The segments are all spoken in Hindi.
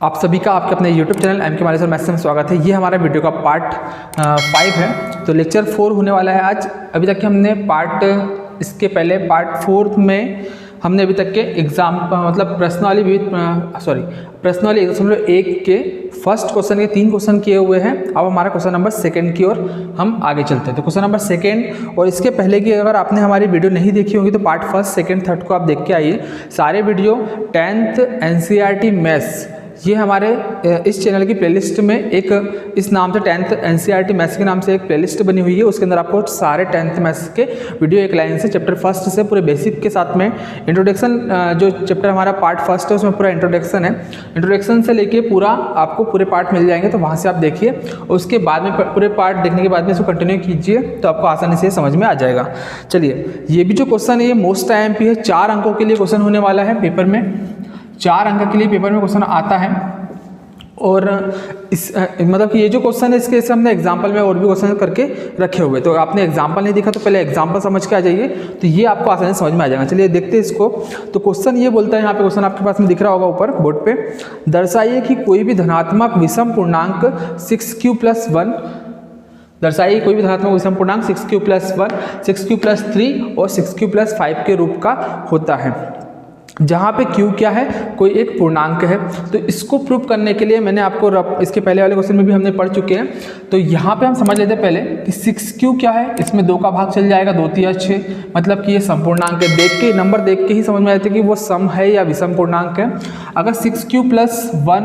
आप सभी का आपके अपने YouTube channel MK Maleshwar maths में स्वागत है। ये हमारा वीडियो का पार्ट 5 है। तो लेक्चर 4 होने वाला है आज। अभी तक हमने इसके पहले पार्ट 4 में हमने अभी तक के एग्जाम मतलब प्रश्नावली 1 के फर्स्ट क्वेश्चन के 3 क्वेश्चन किए हुए हैं। अब हमारा क्वेश्चन नंबर 2 की ओर हम आगे चलते हैं। तो क्वेश्चन नंबर 2 और इसके पहले की अगर आपने हमारी वीडियो नहीं देखी होगी तो पार्ट 1, 2, 3 को आप देख के आइए। सारे वीडियो 10th NCERT मैथ्स ये हमारे इस चैनल की प्लेलिस्ट में इस नाम से 10th NCERT मैथ्स के नाम से एक प्लेलिस्ट बनी हुई है। उसके अंदर आपको सारे 10th मैथ्स के वीडियो एक लाइन से चैप्टर 1 से पूरे बेसिक के साथ में इंट्रोडक्शन, जो चैप्टर हमारा पार्ट 1 है उसमें पूरा इंट्रोडक्शन है। इंट्रोडक्शन से लेके पूरा आपको पूरे पार्ट मिल जाएंगे, तो वहाँ से आप देखिए। उसके बाद में पूरे पार्ट देखने के बाद में इसको कंटिन्यू कीजिए तो आपको आसानी से समझ में आ जाएगा। चलिए, ये भी जो क्वेश्चन है ये मोस्ट IMP है। 4 अंकों के लिए क्वेश्चन होने वाला है पेपर में। 4 अंक के लिए पेपर में क्वेश्चन आता है। और मतलब कि ये जो क्वेश्चन है इसके हमने एग्जाम्पल में और भी क्वेश्चन करके रखे हुए। तो आपने एग्जाम्पल नहीं देखा तो पहले एग्जाम्पल समझ के आ जाइए, तो ये आपको आसानी से समझ में आ जाएगा। चलिए देखते हैं इसको। तो क्वेश्चन ये बोलता है, यहाँ पे क्वेश्चन आपके पास में दिख रहा होगा ऊपर बोर्ड पे। दर्शाइए कि कोई भी धनात्मक विषम पूर्णांक 6q+1 दर्शाइए कोई भी धनात्मक विषम पूर्णांक 6q+1, 6q+3 और 6q+5 के रूप का होता है, जहाँ पे q क्या है, कोई एक पूर्णांक है। तो इसको प्रूव करने के लिए मैंने आपको इसके पहले वाले क्वेश्चन में भी हमने पढ़ चुके हैं। तो यहाँ पे हम समझ लेते हैं पहले कि 6q क्या है। इसमें 2 का भाग चल जाएगा, 2 3 6, मतलब कि ये समपूर्णांक है। देख के नंबर देख के ही समझ में आते हैं कि वो सम है या विषम पूर्णांक है। अगर 6q+1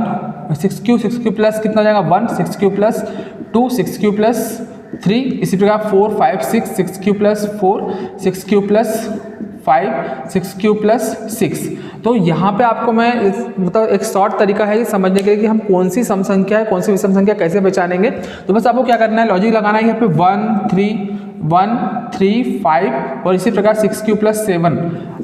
6q प्लस कितना हो जाएगा 1, 6q+2 6q+3, इसी प्रकार 4 5 6 6q+4 6q+5 6q+6। तो यहाँ पे आपको मैं मतलब एक शॉर्ट तरीका है ये समझने के लिए कि हम कौन सी सम संख्या है, कौन सी विषम संख्या कैसे पहचानेंगे। तो बस आपको क्या करना है, लॉजिक लगाना है। यहाँ पे 1 3 5 और इसी प्रकार 6q+7।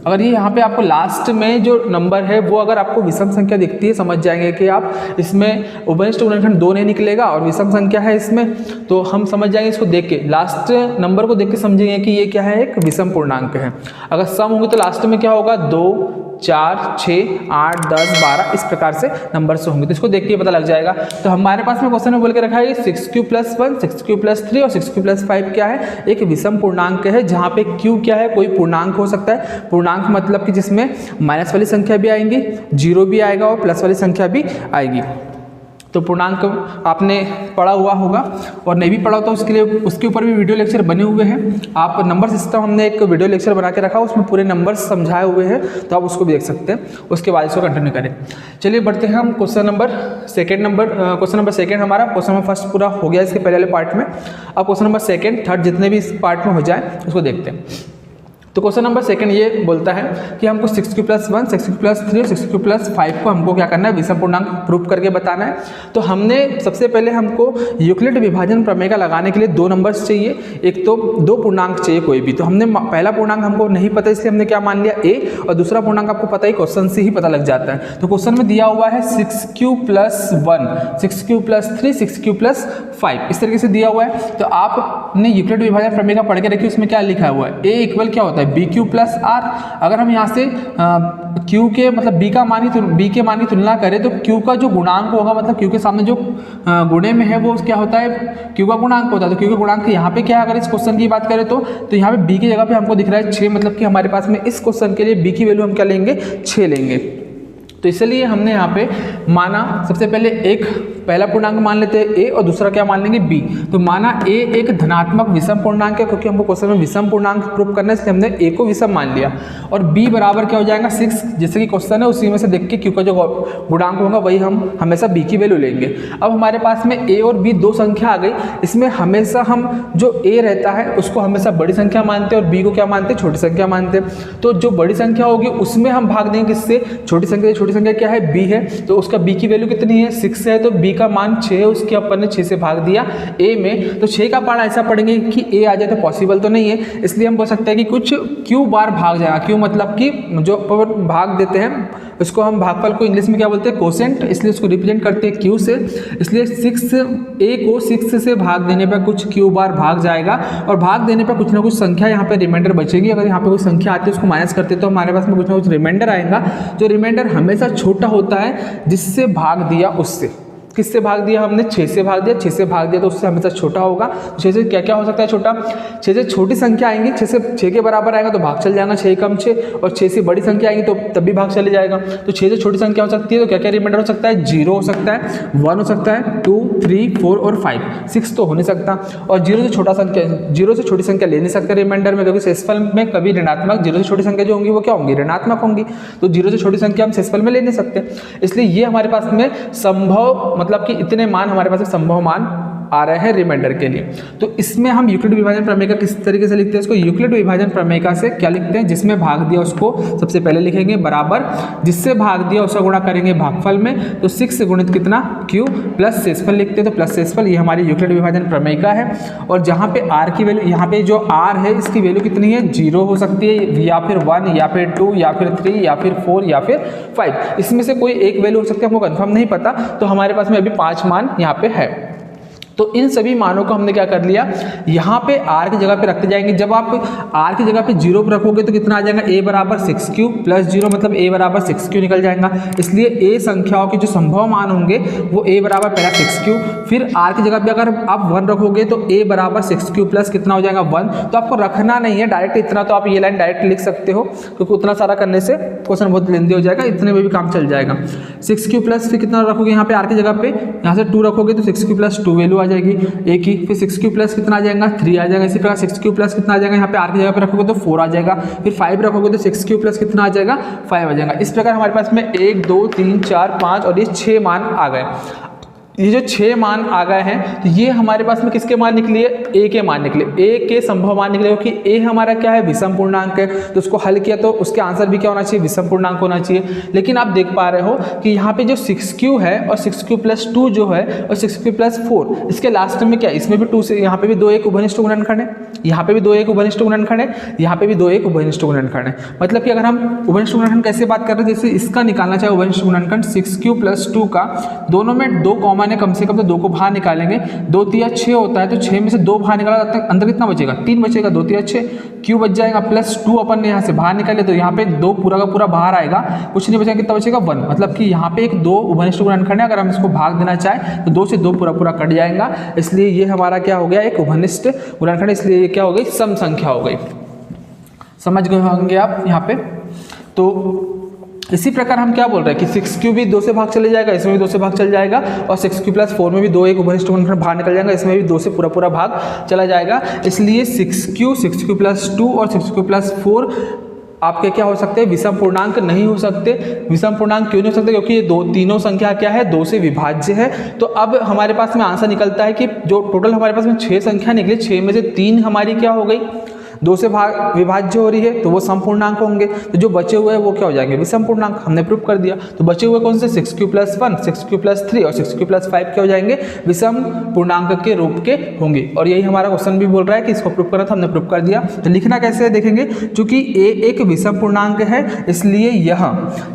अगर ये यहाँ पे आपको लास्ट में जो नंबर है वो अगर आपको विषम संख्या दिखती है, समझ जाएंगे कि आप इसमें उभयनिष्ठ गुणनखंड 2 नहीं निकलेगा और विषम संख्या है इसमें, तो हम समझ जाएंगे इसको देख के। लास्ट नंबर को देख के समझेंगे कि ये क्या है, एक विषम पूर्णांक है। अगर सम होंगे तो लास्ट में क्या होगा, 2 4 6 8 10 12 इस प्रकार से नंबर से होंगे। तो इसको देख के पता लग जाएगा। तो हमारे पास में क्वेश्चन में बोल के रखा है 6q+1 6q+3 और 6q+5 क्या है, एक विषम पूर्णांक है। जहाँ पे q क्या है, कोई पूर्णांक हो सकता है। पूर्णांक मतलब कि जिसमें माइनस वाली संख्या भी आएंगी, 0 भी आएगा और प्लस वाली संख्या भी आएगी। तो पूर्णांक आपने पढ़ा हुआ होगा, और नहीं भी पढ़ा तो उसके लिए उसके ऊपर भी वीडियो लेक्चर बने हुए हैं। आप नंबर सिस्टम हमने एक वीडियो लेक्चर बना के रखा, उसमें पूरे नंबर्स समझाए हुए हैं, तो आप उसको भी देख सकते हैं। उसके बाद इसको कंटिन्यू करें। चलिए बढ़ते हैं हम क्वेश्चन नंबर 2 हमारा क्वेश्चन नंबर 1 पूरा हो गया इसके पहले वाले पार्ट में। अब क्वेश्चन नंबर 2, 3 जितने भी इस पार्ट में हो जाए उसको देखते हैं। तो क्वेश्चन नंबर 2 ये बोलता है कि हमको 6q+1 6q+3 और 6q+5 को हमको क्या करना है, विषम पूर्णांक प्रूफ करके बताना है। तो हमने सबसे पहले हमको यूक्लिड विभाजन प्रमेय का लगाने के लिए 2 नंबर्स चाहिए, एक तो 2 पूर्णांक चाहिए कोई भी। तो हमने पहला पूर्णांक हमको नहीं पता, इसलिए हमने क्या मान लिया a, और दूसरा पूर्णांक आपको पता ही क्वेश्चन से ही पता लग जाता है। तो क्वेश्चन में दिया हुआ है 6q+1 6q+3 6q+5 इस तरीके से दिया हुआ है। तो आपने यूक्लिड विभाजन प्रमेय का पढ़ के रखिए, उसमें क्या लिखा हुआ है, a इक्वल क्या होता है BQ+R। अगर हम यहाँ से Q के मतलब B के मान की तुलना करें तो Q का जो गुणांक होगा, मतलब Q के सामने जो गुणे में है वो क्या होता है, Q का गुणांक होता है। तो Q के गुणांक यहाँ पे क्या है, अगर इस क्वेश्चन की बात करें तो यहाँ पे B की जगह पे हमको दिख रहा है 6, मतलब कि हमारे पास में इस क्वेश्चन के लिए B की वैल्यू हम क्या लेंगे, 6 लेंगे। तो इसलिए हमने यहाँ पे माना, सबसे पहले एक पहला पूर्णांक मान लेते हैं a और दूसरा क्या मान लेंगे b। तो माना a एक धनात्मक विषम पूर्णांक है, क्योंकि हमको क्वेश्चन में विषम पूर्णांक प्रूव करना है, इसलिए हमने a को विषम मान लिया। और b बराबर क्या हो जाएगा 6, जैसे कि क्वेश्चन है उसी में से देख के q का जो गुणांक होगा वही हम हमेशा b की वैल्यू लेंगे। अब हमारे पास में a और b 2 संख्या आ गई। इसमें हमेशा हम जो a रहता है उसको हमेशा बड़ी संख्या मानते हैं और b को क्या मानते हैं, छोटी संख्या मानते हैं। तो जो बड़ी संख्या होगी उसमें हम भाग देंगे किससे, छोटी संख्या क्या है, b है। तो उसका b की वैल्यू कितनी है, 6 है, तो b का मान 6 है, उसके अपन ने 6 से भाग दिया a में, तो 6 का पार्ट ऐसा पढ़ेंगे कि a आ जाए तो पॉसिबल तो नहीं है, इसलिए हम बोल सकते हैं कि कुछ q बार भाग जाएगा। q मतलब कि जो भाग देते हैं उसको हम भागफल को इंग्लिश में क्या बोलते हैं, कोसेंट, इसलिए उसको रिप्रेजेंट करते हैं q से। इसलिए 6a को 6 से भाग देने पर कुछ q बार भाग जाएगा और भाग देने पर कुछ ना कुछ संख्या यहाँ पे रिमाइंडर बचेगी। अगर यहाँ पे कोई संख्या आती है उसको माइनस करते तो हमारे पास में कुछ ना कुछ रिमाइंडर आएगा, जो रिमाइंडर हमेशा छोटा होता है जिससे भाग दिया उससे। किससे भाग दिया हमने, 6 से भाग दिया, 6 से भाग दिया तो उससे हमेशा छोटा होगा। 6 से क्या क्या हो सकता है छोटा, 6 से छोटी संख्या आएंगी, 6 के बराबर आएगा तो भाग चल जाएगा 6 कम 6, और 6 से बड़ी संख्या आएंगी तो तब भी भाग चले जाएगा। तो 6 से छोटी संख्या हो सकती है तो क्या क्या रिमाइंडर हो सकता है, 0 हो सकता है, 1 हो सकता है, 2, 3, 4 और 5, 6 तो हो नहीं सकता। और 0 से छोटा संख्या, 0 से छोटी संख्या ले नहीं सकते रिमाइंडर में, क्योंकि शेषफल में कभी ऋणात्मक, 0 से छोटी संख्या जो होंगी वो क्या होंगी, ऋणात्मक होंगी। तो 0 से छोटी संख्या हम शेषफल में ले नहीं सकते, इसलिए ये हमारे पास में संभव मतलब कि इतने मान हमारे पास संभव मान आ रहे हैं रिमाइंडर के लिए। तो इसमें हम यूक्लिड विभाजन प्रमेय का किस तरीके से लिखते हैं, इसको यूक्लिड विभाजन प्रमेय का से क्या लिखते हैं, जिसमें भाग दिया उसको सबसे पहले लिखेंगे बराबर, जिससे भाग दिया उसका गुणा करेंगे भागफल में, तो 6 से गुणित कितना q प्लस शेषफल लिखते हैं, तो प्लस शेषफल ये हमारी यूक्लिड विभाजन प्रमेय का है। और जहाँ पे r की वैल्यू, यहाँ पे जो r है इसकी वैल्यू कितनी है, 0 हो सकती है या फिर 1 या फिर 2 या फिर 3 या फिर 4 या फिर 5, इसमें से कोई एक वैल्यू हो सकती है, हमको कंफर्म नहीं पता। तो हमारे पास में अभी 5 मान यहाँ पे है। तो इन सभी मानों को हमने क्या कर लिया, यहाँ पे r की जगह पे रखते जाएंगे। जब आप r की जगह पे 0 पर रखोगे तो कितना आ जाएगा, a बराबर 6q प्लस 0 मतलब a बराबर 6q निकल जाएगा। इसलिए a संख्याओं के जो संभव मान होंगे वो a बराबर पहला 6q, फिर r की जगह पे अगर आप 1 रखोगे तो a बराबर 6q प्लस कितना हो जाएगा 1। तो आपको रखना नहीं है डायरेक्ट इतना, तो आप ये लाइन डायरेक्ट लिख सकते हो, क्योंकि उतना सारा करने से क्वेश्चन बहुत लेंदी हो जाएगा, इतने में भी काम चल जाएगा। 6q प्लस फिर कितना रखोगे यहाँ पे r की जगह पे, यहाँ से 2 रखोगे तो 6q प्लस 2 वैल्यू आ जाएगी a की, फिर 6q प्लस कितना आ जाएगा 3 आ जाएगा। इसी प्रकार 6q प्लस कितना आ जाएगा, यहाँ पे r की जगह पे रखोगे तो 4 आ जाएगा, फिर 5 रखोगे तो 6q प्लस कितना आ जाएगा 5 आ जाएगा। इस प्रकार हमारे पास में 1 2 3 4 5 और ये 6 मान आ गए। ये जो 6 मान आ गए हैं तो ये हमारे पास में किसके मान निकले, a के मान निकले, a के संभव मान निकले, क्योंकि a हमारा क्या है, विषम पूर्णांक है। तो उसको हल किया तो उसके आंसर भी क्या होना चाहिए, विषम पूर्णांक होना चाहिए। लेकिन आप देख पा रहे हो कि यहाँ पे जो 6q है और 6q प्लस 2 जो है और 6q प्लस 4, इसके लास्ट में क्या, इसमें भी 2 से, यहाँ पे भी 2 1 उभयनिष्ठ गुणनखंड है, यहाँ पे भी 2 1 उभयनिष्ठ गुणनखंड है, यहाँ पे भी 2 1 उभयनिष्ठ गुणनखंड है। मतलब कि अगर हम उभयनिष्ठ गुणनखंड कैसे बात कर रहे हैं, जैसे इसका निकालना चाहे उभयनिष्ठ गुणनखंड 6q प्लस 2 का, दोनों में 2 कॉमन है कम से कम, तो 2 को बाहर निकालेंगे, 2 3 6 होता है, तो 6 में से 2 बाहर निकाला तो अंदर कितना बचेगा, 3 बचेगा, 2 3 6 q बच जाएगा, प्लस 2 अपन ने यहाँ से बाहर निकाले तो यहाँ पे 2 पूरा का पूरा बाहर आएगा, कुछ नहीं बचेगा, कितना बचेगा 1। मतलब कि यहाँ पे एक 2 उभयनिष्ठ गुणनखंड है, अगर हम इसको भाग देना चाहें तो 2 से 2 पूरा पूरा कट जाएगा, इसलिए ये हमारा क्या हो गया, एक उभयनिष्ठ गुणनखंड, इसलिए ये क्या हो गई, सम संख्या हो गई। समझ गए होंगे आप यहाँ पे। तो इसी प्रकार हम क्या बोल रहे हैं कि 6q भी 2 से भाग चले जाएगा, इसमें भी 2 से भाग चल जाएगा, और 6q प्लस 4 में भी 2 1 उभयनिष्ठ गुणनखंड बाहर निकल जाएगा, इसमें भी 2 से पूरा पूरा भाग चला जाएगा। इसलिए 6q प्लस 2 और 6q प्लस 4 आपके क्या हो सकते हैं, विषम पूर्णांक नहीं हो सकते। विषम पूर्णांक क्यों नहीं हो सकते, क्योंकि ये तीनों संख्या क्या है, 2 से विभाज्य है। तो अब हमारे पास में आंसर निकलता है कि जो टोटल हमारे पास में 6 संख्या निकली, 6 में से 3 हमारी क्या हो गई, 2 से विभाज्य हो रही है, तो वो समपूर्णांक होंगे। तो जो बचे हुए हैं वो क्या हो जाएंगे, विषम पूर्णांक, हमने प्रूव कर दिया। तो बचे हुए कौन से, 6q प्लस 1, 6q प्लस 3 और 6q प्लस 5 क्या हो जाएंगे, विषम पूर्णांक के रूप के होंगे। और यही हमारा क्वेश्चन भी बोल रहा है कि इसको प्रूव करना था, हमने प्रूव कर दिया। तो लिखना कैसे है देखेंगे, चूंकि a एक विषम पूर्णांक है इसलिए यह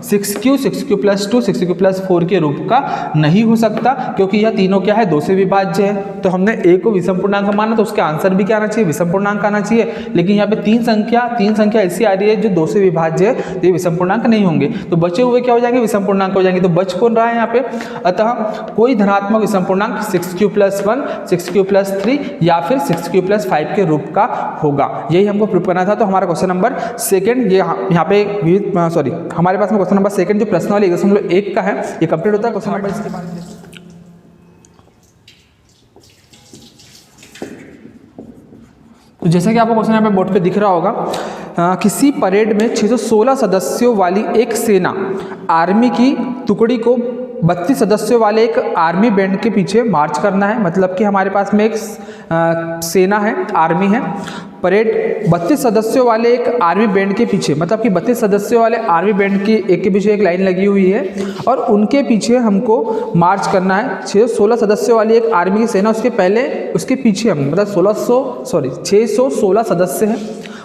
6q प्लस 2 6q प्लस 4 के रूप का नहीं हो सकता, क्योंकि यह तीनों क्या है, 2 से विभाज्य है। तो हमने a को विषम पूर्णांक माना, तो उसका आंसर भी क्या आना चाहिए, विषम पूर्णांक आना चाहिए। लेकिन यहाँ पे 3 संख्या ऐसी आ रही है जो 2 से विभाज्य है, तो ये विषम पूर्णांक नहीं होंगे। तो बचे हुए क्या हो जाएंगे, विषम पूर्णांक हो जाएंगे। तो बच कौन रहा है यहाँ पे, अतः कोई धनात्मक विषम पूर्णांक 6q प्लस 1 6q प्लस 3 या फिर 6q प्लस 5 के रूप का होगा। यही हमको प्रूव करना था। तो हमारा क्वेश्चन नंबर 2 ये यहाँ पे हमारे पास में क्वेश्चन नंबर 2 जो प्रश्न वाले 1.1 का है, ये कंप्लीट होता है। क्वेश्चन नंबर इसके बाद तो जैसा कि आपको क्वेश्चन यहाँ पे बोर्ड पे दिख रहा होगा, किसी परेड में 616 सदस्यों वाली एक सेना आर्मी की टुकड़ी को 32 सदस्यों वाले एक आर्मी बैंड के पीछे मार्च करना है, मतलब कि हमारे पास में एक सेना है, आर्मी है। परेड 32 सदस्यों वाले एक आर्मी बैंड के पीछे, मतलब कि 32 सदस्यों वाले आर्मी बैंड की एक के पीछे एक लाइन लगी हुई है और उनके पीछे हमको मार्च करना है। 616 सदस्यों वाली एक आर्मी की सेना, उसके पहले उसके पीछे हम मतलब 616 सदस्य हैं,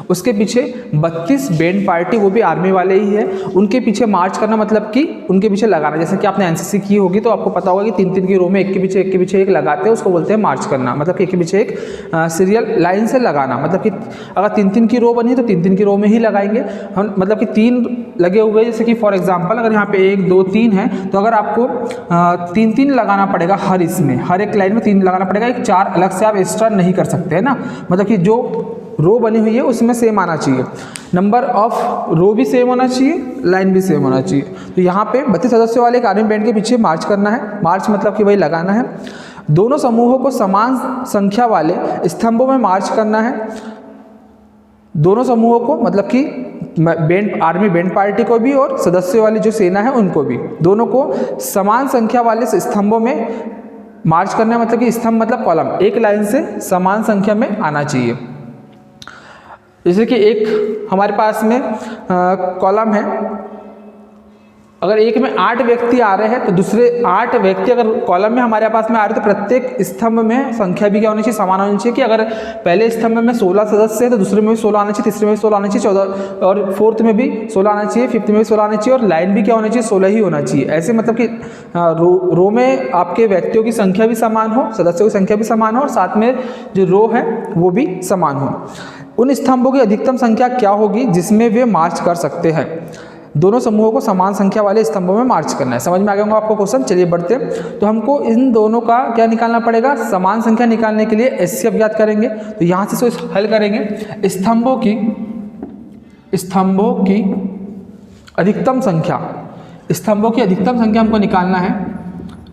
उसके पीछे 32 बैंड पार्टी, वो भी आर्मी वाले ही है, उनके पीछे मार्च करना, मतलब कि उनके पीछे लगाना। जैसे कि आपने एनसीसी की होगी तो आपको पता होगा कि 3-3 की रो में एक के पीछे एक लगाते हैं, उसको बोलते हैं मार्च करना, मतलब कि एक के पीछे एक सीरियल लाइन से लगाना। मतलब कि अगर 3-3 की रो बनी है तो 3-3 की रो में ही लगाएंगे हम, मतलब कि 3 लगे हुए हैं। जैसे कि फॉर एग्जाम्पल अगर यहाँ पे 1 2 3 है तो अगर आपको 3-3 लगाना पड़ेगा, हर एक लाइन में 3 लगाना पड़ेगा, एक 4 अलग से आप एक्स्ट्रा नहीं कर सकते है ना। मतलब कि जो रो बनी हुई है उसमें सेम आना चाहिए, नंबर ऑफ रो भी सेम होना चाहिए, लाइन भी सेम होना चाहिए। तो यहाँ पे 32 सदस्यों वाले एक आर्मी बैंड के पीछे मार्च करना है। मार्च मतलब कि वही लगाना है। दोनों समूहों को समान संख्या वाले स्तंभों में मार्च करना है। दोनों समूहों को, मतलब कि बैंड आर्मी बैंड पार्टी को भी और सदस्यों वाली जो सेना है उनको भी, दोनों को समान संख्या वाले स्तंभों में मार्च करना है। मतलब कि स्तंभ मतलब कॉलम, एक लाइन से समान संख्या में आना चाहिए। जैसे कि एक हमारे पास में कॉलम है, अगर एक में 8 व्यक्ति आ रहे हैं तो दूसरे 8 व्यक्ति अगर कॉलम में हमारे पास में आ रहे हैं तो प्रत्येक स्तंभ में संख्या भी क्या होनी चाहिए, समान होनी चाहिए। कि अगर पहले स्तंभ में 16 सदस्य हैं तो दूसरे में भी 16 आना चाहिए, तीसरे में भी 16 आना चाहिए, 14 और फोर्थ में भी 16 आना चाहिए, फिफ्थ में भी 16 आना चाहिए और लाइन भी क्या होना चाहिए, 16 ही होना चाहिए। ऐसे मतलब कि रो में आपके व्यक्तियों की संख्या भी समान हो, सदस्यों की संख्या भी समान हो और साथ में जो रो है वो भी समान हो। उन स्तंभों की अधिकतम संख्या क्या होगी जिसमें वे मार्च कर सकते हैं। दोनों समूहों को समान संख्या वाले स्तंभों में मार्च करना है। समझ में आ गया होगा आपको क्वेश्चन। चलिए बढ़ते हैं। तो हमको इन दोनों का क्या निकालना पड़ेगा, समान संख्या निकालने के लिए एचसीएफ ज्ञात करेंगे। तो यहाँ से इसको हल करेंगे। स्तंभों की अधिकतम संख्या, स्तंभों की अधिकतम संख्या हमको निकालना है।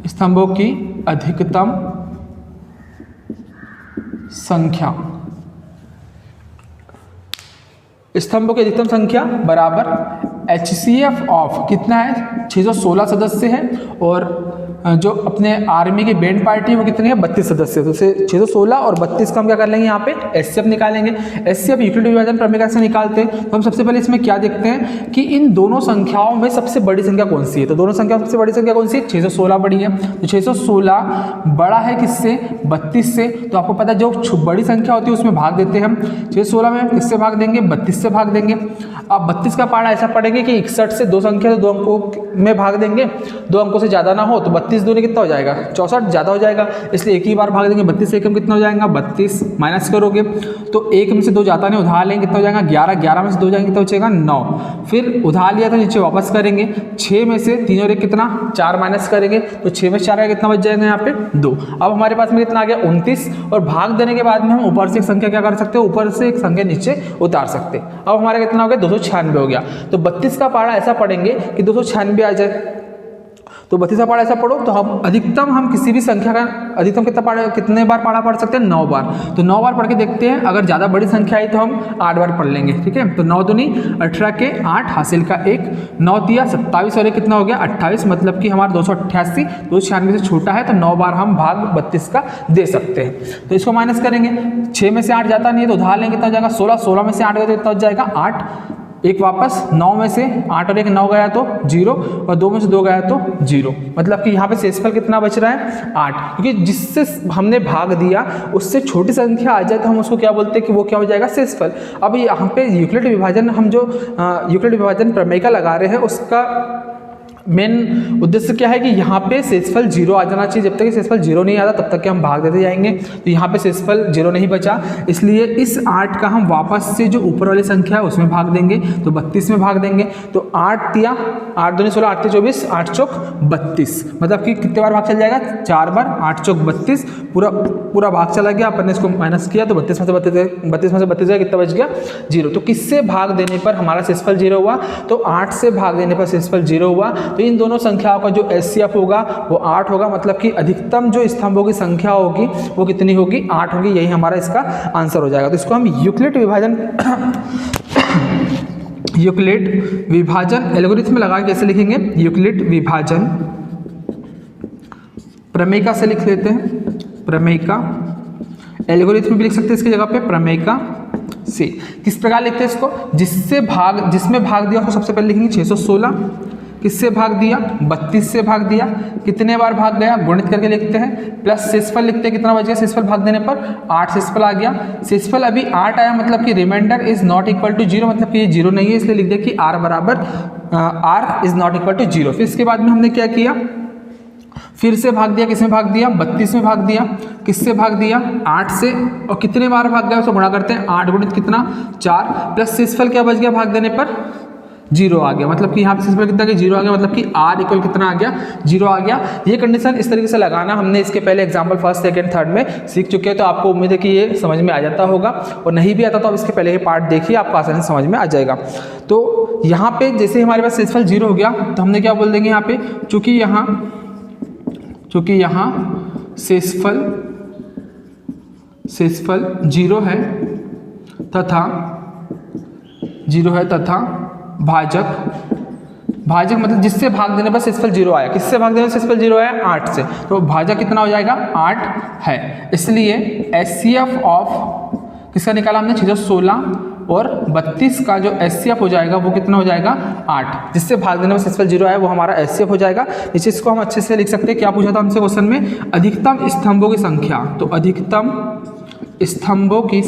स्तंभों की अधिकतम संख्या, स्तंभों की अधिकतम संख्या बराबर HCF ऑफ कितना है, 616 सदस्य हैं और जो अपने आर्मी की बैंड पार्टी है वो कितनी है, 32 सदस्य। तो 616 और 32 का हम क्या कर लेंगे, यहाँ पे HCF निकालेंगे। HCF यूक्लिड विभाजन प्रमेय से निकालते हैं। तो हम सबसे पहले इसमें क्या देखते हैं कि इन दोनों संख्याओं में सबसे बड़ी संख्या कौन सी है। तो दोनों संख्याओं में सबसे बड़ी संख्या कौन सी है, 616 बड़ी है। तो 616 बड़ा है किससे, 32 से। तो आपको पता है जो बड़ी संख्या होती है उसमें भाग देते हैं हम। 616 में किससे भाग देंगे, 32 से भाग देंगे। अब 32 का पहाड़ा ऐसा पढ़ेंगे कि 61 से 2 संख्या तो 2 अंकों में भाग देंगे, 2 अंकों से ज़्यादा ना हो। तो 32 दूनी कितना हो जाएगा, 64 ज़्यादा हो जाएगा, इसलिए एक ही बार भाग देंगे। 32 से एक कितना हो जाएगा, 32 माइनस करोगे तो 1 में से 2 जाता नहीं, उधार लेंगे कितना हो जाएगा, 11, 11 में से 2 जाएंगे कितना बचेगा, 9। फिर उधार लिया था नीचे वापस करेंगे, 6 में से 3 और 1 कितना, 4 माइनस करेंगे तो 6 में 4 कितना बच जाएगा, यहाँ पे 2। अब हमारे पास में कितना आ गया, 29। और भाग देने के बाद में हम ऊपर से एक संख्या क्या कर सकते हैं, ऊपर से एक संख्या नीचे उतार सकते हैं। अब हमारा कितना हो गया, 296 हो गया। तो 32 का पहाड़ा ऐसा पढ़ेंगे कि 296 आ जाए। तो 32 का पहाड़ा ऐसा पढ़ो तो हम किसी भी संख्या का अधिकतम कितने बार पहाड़ा पढ़ सकते हैं, 9 बार। तो 9 बार पढ़ के देखते हैं, अगर ज़्यादा बड़ी संख्या आई तो हम 8 बार पढ़ लेंगे, ठीक है। तो 9 दूनी 18 के 8 हासिल का 1, 9 तिया 27 और 1 कितना हो गया, 28। मतलब कि हमारा 288 296 से छोटा है तो 9 बार हम भाग 32 का दे सकते हैं। तो इसको माइनस करेंगे, 6 में से 8 जाता नहीं है तो उधार लेंगे कितना हो जाएगा, 16। 16 में से 8 गए तो कितना हो जाएगा, 8। 1 वापस, 9 में से 8 और 1 9 गया तो 0 और 2 में से 2 गया तो 0। मतलब कि यहाँ पे शेषफल कितना बच रहा है, 8। क्योंकि जिससे हमने भाग दिया उससे छोटी संख्या आ जाए तो हम उसको क्या बोलते हैं कि वो क्या हो जाएगा, शेषफल। अब यहाँ पे यूक्लिड विभाजन, हम जो यूक्लिड विभाजन प्रमेय का लगा रहे हैं उसका मेन उद्देश्य क्या है कि यहाँ पे शेषफल 0 आ जाना चाहिए। जब तक शेषफल 0 नहीं आता तब तक कि हम भाग देते जाएंगे। तो यहाँ पे शेषफल 0 नहीं बचा, इसलिए इस 8 का हम वापस से जो ऊपर वाली संख्या है उसमें भाग देंगे। तो 32 में भाग देंगे। तो 8 तिया 8 दूनी 16, 8 24, 8 चौक 32। मतलब कि कितने बार भाग चल जाएगा, 4 बार। 8 चौक 32 पूरा भाग चला गया। अपन ने इसको माइनस किया तो 32 में से 32 गया, कितना बच गया, 0। तो किससे भाग देने पर हमारा शेषफल 0 हुआ, तो 8 से भाग देने पर शेषफल 0 हुआ। तो इन दोनों संख्याओं का जो HCF होगा वो 8 होगा। मतलब कि अधिकतम जो स्तंभों की संख्या होगी वो कितनी होगी, 8 होगी। यही हमारा इसका आंसर हो जाएगा। तो इसको हम यूक्लिड विभाजन एल्गोरिथम में लगा के कैसे लिखेंगे, यूक्लिड विभाजन प्रमेयिका से लिख लेते हैं, प्रमेयिका। एल्गोरिथम भी लिख सकते हैं इसकी जगह पे, प्रमेयिका से। किस प्रकार लिखते हैं इसको, जिसमें भाग दिया उसको सबसे पहले लिखेंगे 616, किससे भाग दिया, 32 से भाग दिया, कितने बार भाग गया गुणित करके लिखते हैं, प्लस शेषफल लिखते हैं, कितना बच गया शेषफल भाग देने पर 8 शेषफल आ गया। शेषफल अभी 8 आया, मतलब कि remainder is not equal to 0, मतलब कि ये 0 नहीं है, इसलिए लिख दिया कि r बराबर r is not equal to 0। फिर इसके बाद में हमने क्या किया, फिर से भाग दिया, किसमें भाग दिया 32 में भाग दिया, किससे भाग दिया 8 से, और कितने बार भाग गया उसको गुणा करते हैं, 8 गुणित कितना 4, प्लस शेषफल क्या बच गया भाग देने पर 0 आ गया, मतलब कि यहाँ पे शेषफल कितना 0 आ गया, मतलब कि r इक्वल कितना आ गया 0 आ गया। ये कंडीशन इस तरीके से लगाना हमने इसके पहले एग्जाम्पल फर्स्ट सेकंड थर्ड में सीख चुके हैं, तो आपको उम्मीद है कि ये समझ में आ जाता होगा, और नहीं भी आता तो आप इसके पहले के पार्ट देखिए, आपको आसानी से समझ में आ जाएगा। तो यहाँ पे जैसे हमारे पास शेषफल 0 हो गया, तो हमने क्या बोल देंगे यहाँ पे, चूंकि यहाँ शेषफल 0 है तथा भाजक मतलब जिससे भाग देने पर शेषफल 0 आया, किससे भाग देने पर शेषफल 0 आया 8 से, तो भाजक कितना हो जाएगा 8 है। इसलिए HCF ऑफ किसका निकाला हमने 616 और 32 का जो HCF हो जाएगा वो कितना हो जाएगा 8, जिससे भाग देने पर शेषफल 0 आया वो हमारा HCF हो जाएगा। इस चीज़ को हम अच्छे से लिख सकते हैं, क्या पूछा था हमसे क्वेश्चन में, अधिकतम स्तंभों की संख्या, तो अधिकतम स्तंभों की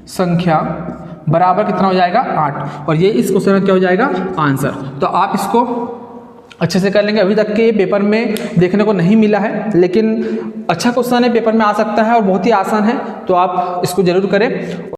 संख्या बराबर कितना हो जाएगा 8, और ये इस क्वेश्चन का क्या हो जाएगा आंसर। तो आप इसको अच्छे से कर लेंगे। अभी तक के पेपर में देखने को नहीं मिला है, लेकिन अच्छा क्वेश्चन है, पेपर में आ सकता है और बहुत ही आसान है, तो आप इसको जरूर करें।